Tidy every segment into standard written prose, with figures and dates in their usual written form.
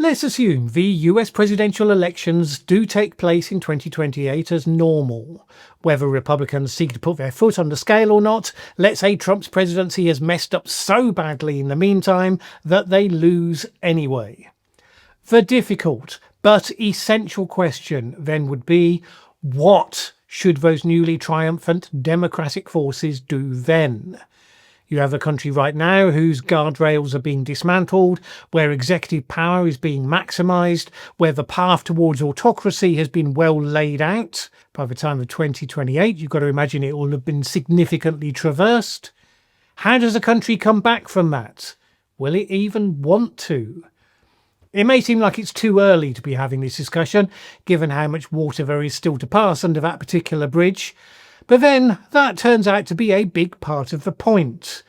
Let's assume the US presidential elections do take place in 2028 as normal. Whether Republicans seek to put their foot on the scale or not, let's say Trump's presidency has messed up so badly in the meantime that they lose anyway. The difficult but essential question then would be, what should those newly triumphant democratic forces do then? You have a country right now whose guardrails are being dismantled, where executive power is being maximised, where the path towards autocracy has been well laid out. By the time of 2028, you've got to imagine it will have been significantly traversed. How does a country come back from that? Will it even want to? It may seem like it's too early to be having this discussion, given how much water there is still to pass under that particular bridge. But then that turns out to be a big part of the point,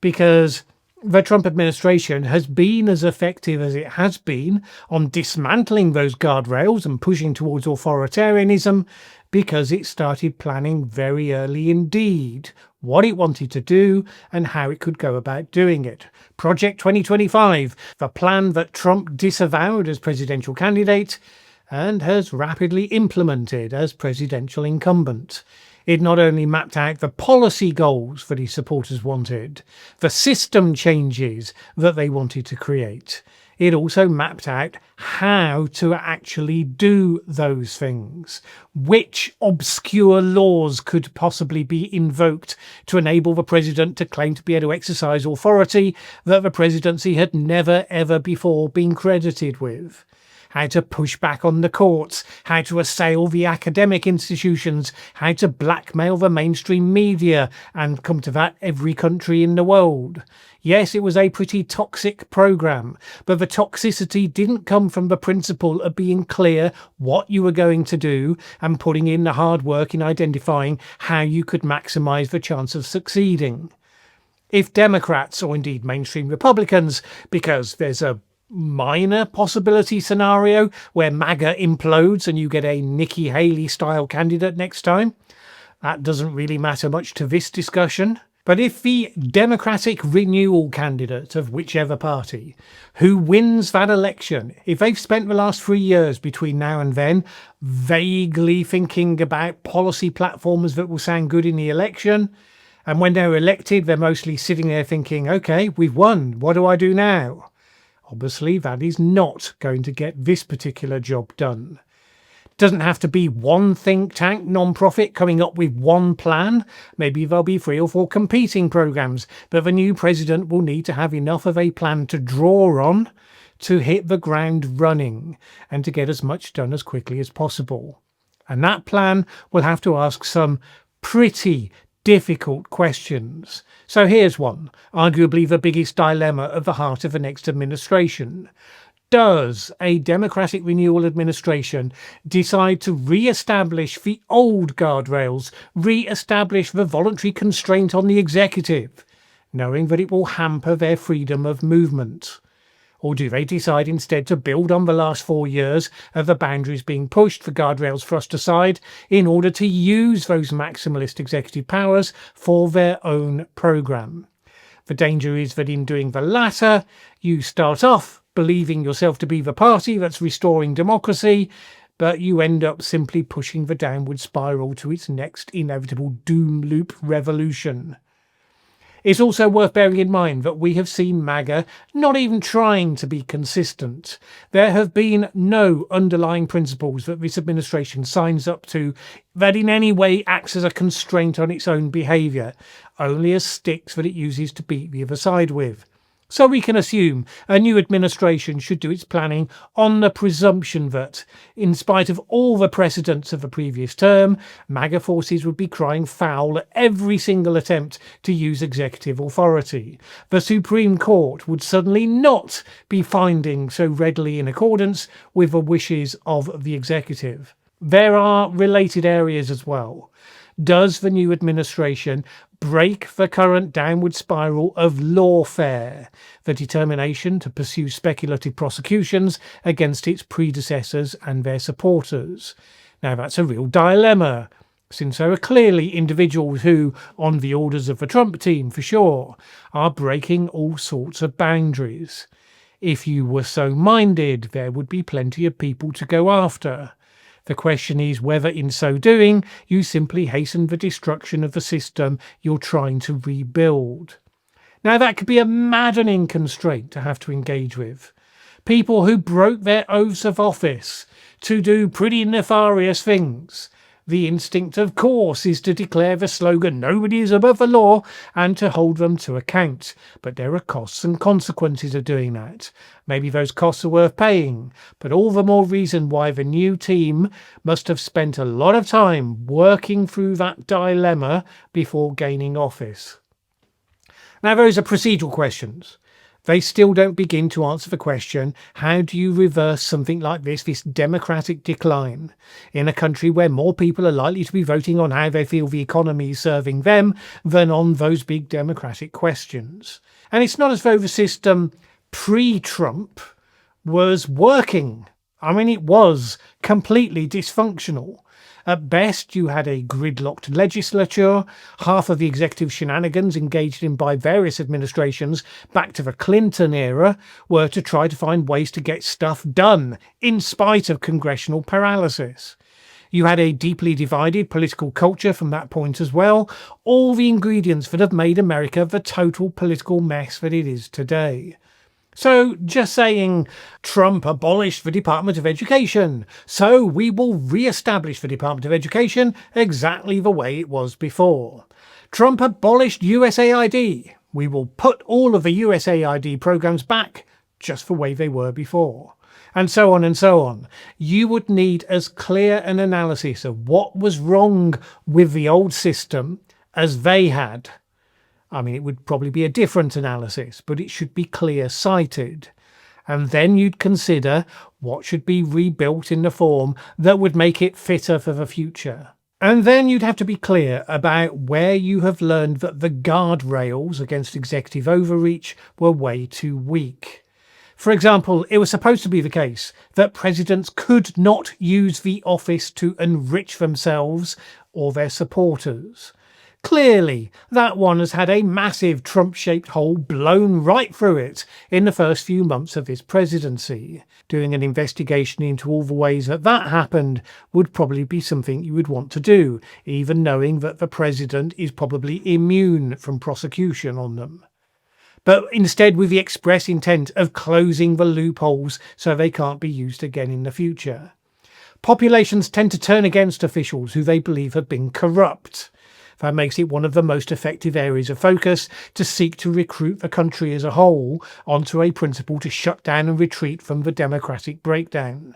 because the Trump administration has been as effective as it has been on dismantling those guardrails and pushing towards authoritarianism because it started planning very early indeed what it wanted to do and how it could go about doing it. Project 2025, the plan that Trump disavowed as presidential candidate and has rapidly implemented as presidential incumbent. It not only mapped out the policy goals that his supporters wanted, the system changes that they wanted to create, it also mapped out how to actually do those things. Which obscure laws could possibly be invoked to enable the president to claim to be able to exercise authority that the presidency had never ever before been credited with? How to push back on the courts, how to assail the academic institutions, how to blackmail the mainstream media, and come to that, every country in the world. Yes, it was a pretty toxic program, but the toxicity didn't come from the principle of being clear what you were going to do and putting in the hard work in identifying how you could maximize the chance of succeeding. If Democrats, or indeed mainstream Republicans, because there's a minor possibility scenario where MAGA implodes and you get a Nikki Haley style candidate next time, that doesn't really matter much to this discussion. But if the Democratic renewal candidate of whichever party who wins that election, if they've spent the last 3 years between now and then vaguely thinking about policy platforms that will sound good in the election, and when they're elected they're mostly sitting there thinking, okay, we've won, what do I do now? Obviously, that is not going to get this particular job done. It doesn't have to be one think tank non-profit coming up with one plan. Maybe there'll be 3 or 4 competing programs, but the new president will need to have enough of a plan to draw on to hit the ground running and to get as much done as quickly as possible. And that plan will have to ask some pretty difficult questions. So here's one, arguably the biggest dilemma of the heart of the next administration. Does a Democratic renewal administration decide to re-establish the old guardrails, re-establish the voluntary constraint on the executive, knowing that it will hamper their freedom of movement? Or do they decide instead to build on the last 4 years of the boundaries being pushed, the guardrails thrust aside, in order to use those maximalist executive powers for their own programme? The danger is that in doing the latter, you start off believing yourself to be the party that's restoring democracy, but you end up simply pushing the downward spiral to its next inevitable doom loop revolution. It's also worth bearing in mind that we have seen MAGA not even trying to be consistent. There have been no underlying principles that this administration signs up to that in any way acts as a constraint on its own behaviour, only as sticks that it uses to beat the other side with. So we can assume a new administration should do its planning on the presumption that, in spite of all the precedents of the previous term, MAGA forces would be crying foul at every single attempt to use executive authority. The Supreme Court would suddenly not be finding so readily in accordance with the wishes of the executive. There are related areas as well. Does the new administration break the current downward spiral of lawfare, the determination to pursue speculative prosecutions against its predecessors and their supporters? Now that's a real dilemma, since there are clearly individuals who, on the orders of the Trump team for sure, are breaking all sorts of boundaries. If you were so minded, there would be plenty of people to go after. The question is whether in so doing you simply hasten the destruction of the system you're trying to rebuild. Now that could be a maddening constraint to have to engage with. People who broke their oaths of office to do pretty nefarious things. The instinct, of course, is to declare the slogan "nobody is above the law" and to hold them to account. But there are costs and consequences of doing that. Maybe those costs are worth paying, but all the more reason why the new team must have spent a lot of time working through that dilemma before gaining office. Now, those are procedural questions. They still don't begin to answer the question, how do you reverse something like this democratic decline, in a country where more people are likely to be voting on how they feel the economy is serving them than on those big democratic questions? And it's not as though the system pre-Trump was working. I mean, it was completely dysfunctional. At best, you had a gridlocked legislature, half of the executive shenanigans engaged in by various administrations back to the Clinton era were to try to find ways to get stuff done, in spite of congressional paralysis. You had a deeply divided political culture from that point as well, all the ingredients that have made America the total political mess that it is today. So just saying Trump abolished the Department of Education, so we will re-establish the Department of Education exactly the way it was before. Trump abolished USAID, we will put all of the USAID programs back just the way they were before. And so on and so on. You would need as clear an analysis of what was wrong with the old system as they had. I mean, it would probably be a different analysis, but it should be clear-sighted. And then you'd consider what should be rebuilt in the form that would make it fitter for the future. And then you'd have to be clear about where you have learned that the guardrails against executive overreach were way too weak. For example, it was supposed to be the case that presidents could not use the office to enrich themselves or their supporters. Clearly, that one has had a massive Trump-shaped hole blown right through it in the first few months of his presidency. Doing an investigation into all the ways that happened would probably be something you would want to do, even knowing that the president is probably immune from prosecution on them. But instead with the express intent of closing the loopholes so they can't be used again in the future. Populations tend to turn against officials who they believe have been corrupt. That makes it one of the most effective areas of focus to seek to recruit the country as a whole onto a principle to shut down and retreat from the democratic breakdown.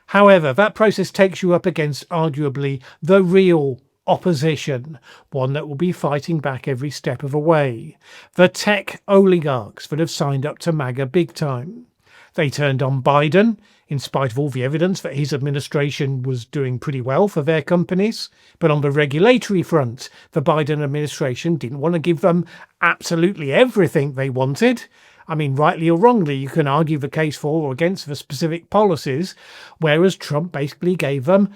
However, that process takes you up against arguably the real opposition, one that will be fighting back every step of the way. The tech oligarchs that have signed up to MAGA big time. They turned on Biden, in spite of all the evidence that his administration was doing pretty well for their companies. But on the regulatory front, the Biden administration didn't want to give them absolutely everything they wanted. I mean, rightly or wrongly, you can argue the case for or against the specific policies, whereas Trump basically gave them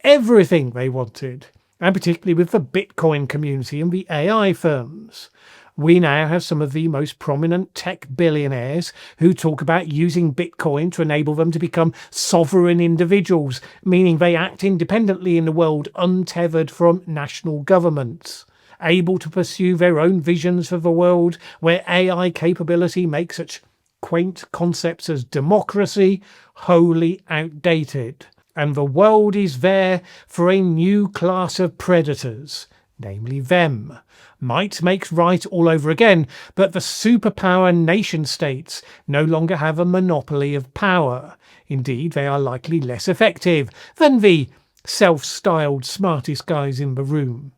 everything they wanted, and particularly with the Bitcoin community and the AI firms. We now have some of the most prominent tech billionaires who talk about using Bitcoin to enable them to become sovereign individuals, meaning they act independently in the world, untethered from national governments, able to pursue their own visions for the world where AI capability makes such quaint concepts as democracy wholly outdated. And the world is there for a new class of predators, namely them. Might makes right all over again, but the superpower nation-states no longer have a monopoly of power. Indeed, they are likely less effective than the self-styled smartest guys in the room.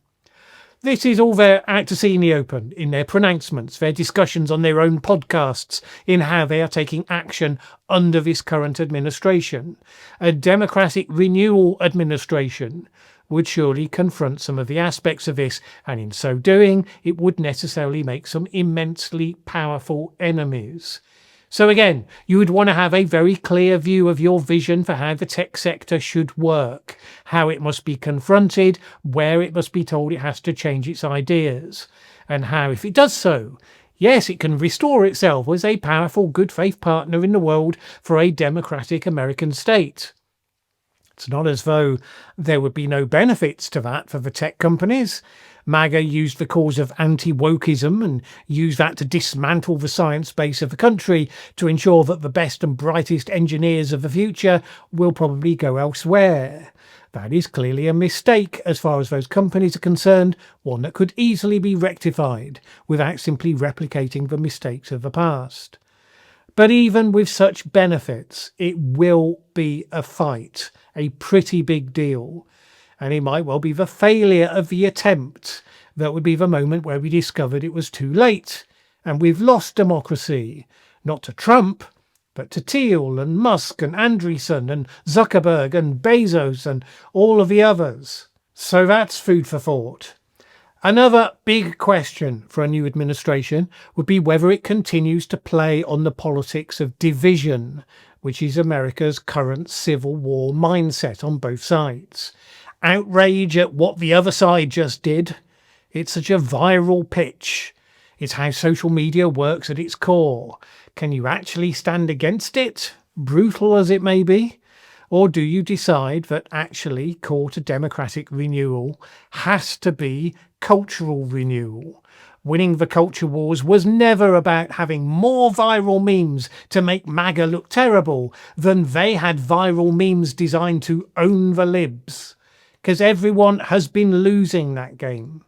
This is all they're out to see in the open, in their pronouncements, their discussions on their own podcasts, in how they are taking action under this current administration. A democratic renewal administration would surely confront some of the aspects of this, and in so doing, it would necessarily make some immensely powerful enemies. So again, you would want to have a very clear view of your vision for how the tech sector should work, how it must be confronted, where it must be told it has to change its ideas, and how, if it does so, Yes, it can restore itself as a powerful, good faith partner in the world for a democratic American state. It's not as though there would be no benefits to that for the tech companies. MAGA used the cause of anti-wokeism and used that to dismantle the science base of the country to ensure that the best and brightest engineers of the future will probably go elsewhere. That is clearly a mistake as far as those companies are concerned, one that could easily be rectified without simply replicating the mistakes of the past. But even with such benefits, it will be a fight, a pretty big deal. And it might well be the failure of the attempt that would be the moment where we discovered it was too late. And we've lost democracy, not to Trump, but to Thiel and Musk and Andreessen and Zuckerberg and Bezos and all of the others. So that's food for thought. Another big question for a new administration would be whether it continues to play on the politics of division, which is America's current civil war mindset on both sides. Outrage at what the other side just did. It's such a viral pitch. It's how social media works at its core. Can you actually stand against it, brutal as it may be? Or do you decide that actually core to democratic renewal has to be cultural renewal? Winning the culture wars was never about having more viral memes to make MAGA look terrible than they had viral memes designed to own the libs. Because everyone has been losing that game.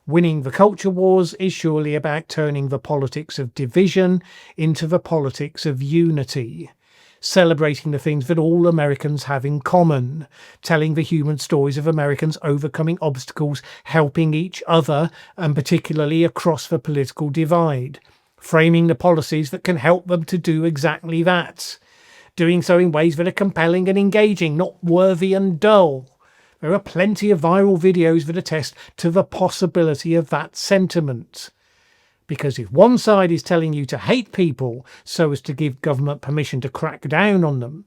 Winning the culture wars is surely about turning the politics of division into the politics of unity. Celebrating the things that all Americans have in common, telling the human stories of Americans overcoming obstacles, helping each other, and particularly across the political divide, framing the policies that can help them to do exactly that, doing so in ways that are compelling and engaging, not worthy and dull. There are plenty of viral videos that attest to the possibility of that sentiment. Because if one side is telling you to hate people so as to give government permission to crack down on them,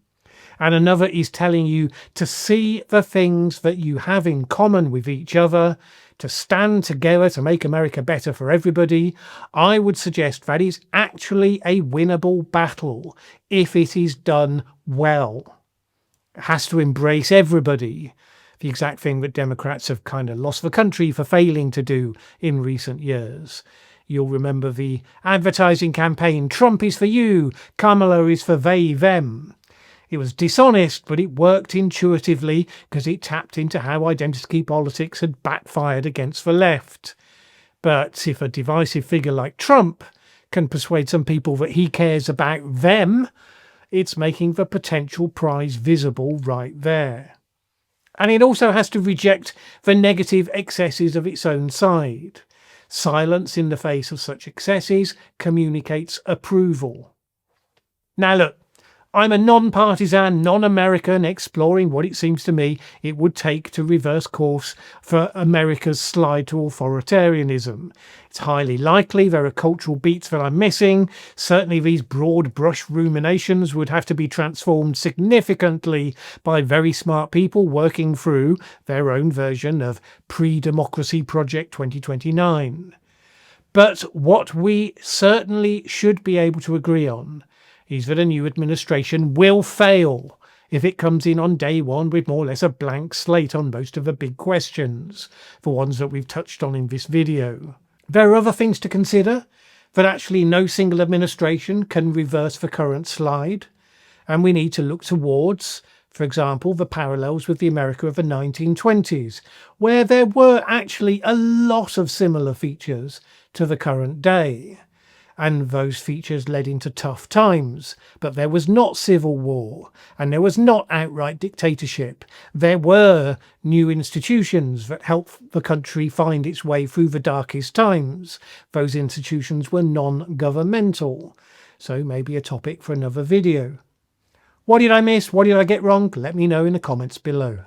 and another is telling you to see the things that you have in common with each other, to stand together to make America better for everybody, I would suggest that is actually a winnable battle if it is done well. It has to embrace everybody. The exact thing that Democrats have kind of lost the country for failing to do in recent years. You'll remember the advertising campaign, Trump is for you, Kamala is for they, them. It was dishonest, but it worked intuitively because it tapped into how identity politics had backfired against the left. But if a divisive figure like Trump can persuade some people that he cares about them, it's making the potential prize visible right there. And it also has to reject the negative excesses of its own side. Silence in the face of such excesses communicates approval. Now look, I'm a non-partisan, non-American exploring what it seems to me it would take to reverse course for America's slide to authoritarianism. It's highly likely there are cultural beats that I'm missing. Certainly these broad brush ruminations would have to be transformed significantly by very smart people working through their own version of Pre-Democracy Project 2029. But what we certainly should be able to agree on is that a new administration will fail if it comes in on day one with more or less a blank slate on most of the big questions, the ones that we've touched on in this video. There are other things to consider, that actually no single administration can reverse the current slide, and we need to look towards, for example, the parallels with the America of the 1920s, where there were actually a lot of similar features to the current day. And those features led into tough times, but there was not civil war, and there was not outright dictatorship. There were new institutions that helped the country find its way through the darkest times. Those institutions were non-governmental, so maybe a topic for another video. What did I miss? What did I get wrong? Let me know in the comments below.